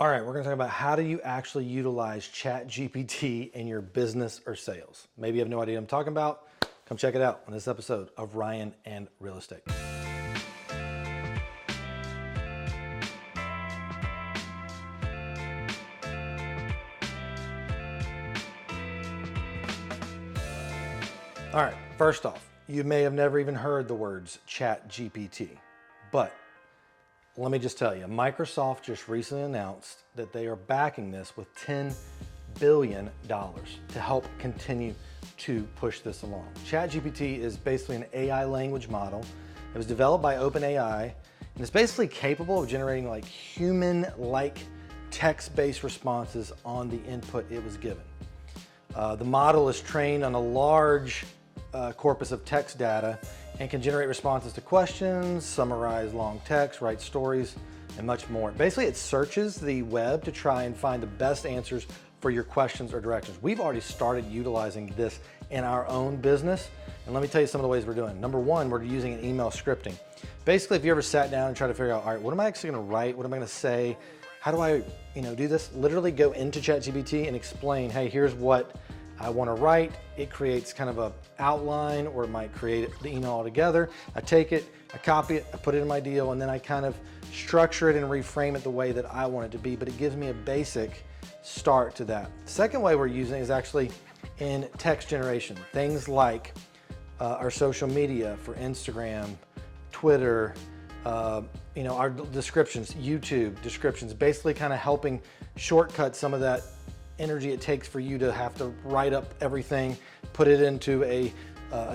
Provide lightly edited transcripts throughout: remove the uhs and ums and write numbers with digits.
All right, we're gonna talk about how do you actually utilize Chat GPT in your business or sales. Maybe you have no idea what I'm talking about. Come check it out on this episode of Ryan and Real Estate. All right, first off, you may have never even heard the words Chat GPT, but let me just tell you, Microsoft just recently announced that they are backing this with $10 billion to help continue to push this along. ChatGPT is basically an AI language model. It was developed by OpenAI, and it's basically capable of generating like human-like text-based responses on the input it was given. The model is trained on a large corpus of text data and can generate responses to questions, summarize long text, write stories, and much more. Basically, it searches the web to try and find the best answers for your questions or directions. We've already started utilizing this in our own business, and let me tell you some of the ways we're doing. Number one, we're using an email scripting. Basically, if you ever sat down and tried to figure out, all right, what am I actually gonna write? What am I gonna say? How do I do this? Literally go into ChatGPT and explain, hey, here's what I want to write. It creates kind of a outline, or it might create the email altogether. I take it, I copy it, I put it in my deal, and then I kind of structure it and reframe it the way that I want it to be, but it gives me a basic start to that. The second way we're using it is actually in text generation. Things like our social media for Instagram, Twitter, our descriptions, YouTube descriptions, basically kind of helping shortcut some of that energy it takes for you to have to write up everything, put it into a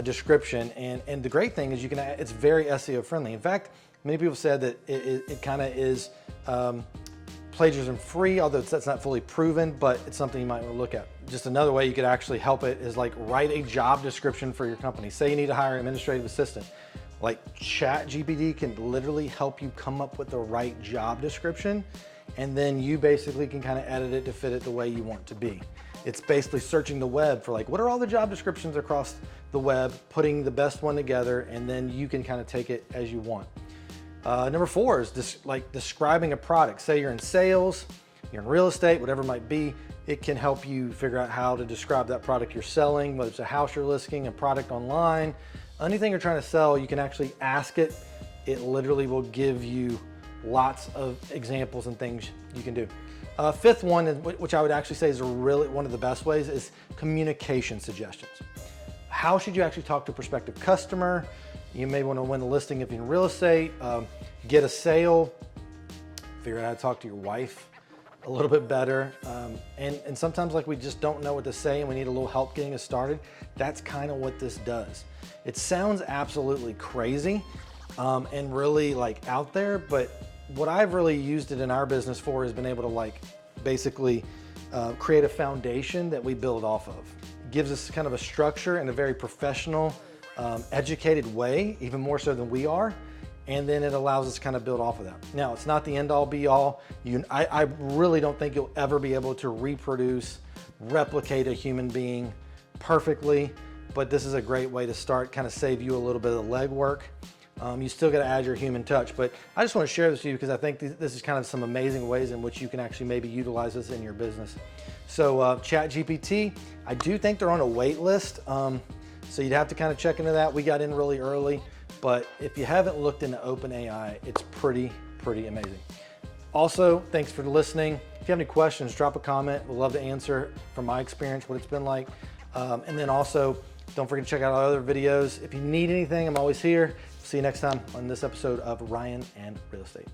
description. And the great thing is it's very SEO friendly. In fact, many people said that it kind of is plagiarism free, although that's not fully proven, but it's something you might want to look at. Just another way you could actually help it is like write a job description for your company. Say you need to hire an administrative assistant. Like Chat GPT can literally help you come up with the right job description, and then you basically can kind of edit it to fit it the way you want it to be. It's basically searching the web for like, what are all the job descriptions across the web, putting the best one together, and then you can kind of take it as you want. Number four is describing a product. Say you're in sales, you're in real estate, whatever it might be, it can help you figure out how to describe that product you're selling, whether it's a house you're listing, a product online, anything you're trying to sell, you can actually ask it. It literally will give you lots of examples and things you can do. Fifth one, which I would actually say is really one of the best ways, is communication suggestions. How should you actually talk to a prospective customer? You may want to win a listing if you're in real estate, get a sale, figure out how to talk to your wife a little bit better. And sometimes like we just don't know what to say and we need a little help getting us started. That's kind of what this does. It sounds absolutely crazy and really like out there, but what I've really used it in our business for has been able to like basically create a foundation that we build off of. It gives us kind of a structure in a very professional, educated way, even more so than we are. And then it allows us to kind of build off of that. Now, it's not the end all be all. I really don't think you'll ever be able to reproduce, replicate a human being perfectly, but this is a great way to start, kind of save you a little bit of the legwork. You still got to add your human touch, but I just want to share this with you because I think this is kind of some amazing ways in which you can actually maybe utilize this in your business. So Chat GPT, I do think they're on a wait list. So you'd have to kind of check into that. We got in really early, but if you haven't looked into OpenAI, it's pretty amazing. Also, thanks for listening. If you have any questions, drop a comment. We'd love to answer from my experience, what it's been like. And then also, don't forget to check out our other videos. If you need anything, I'm always here. See you next time on this episode of Ryan and Real Estate.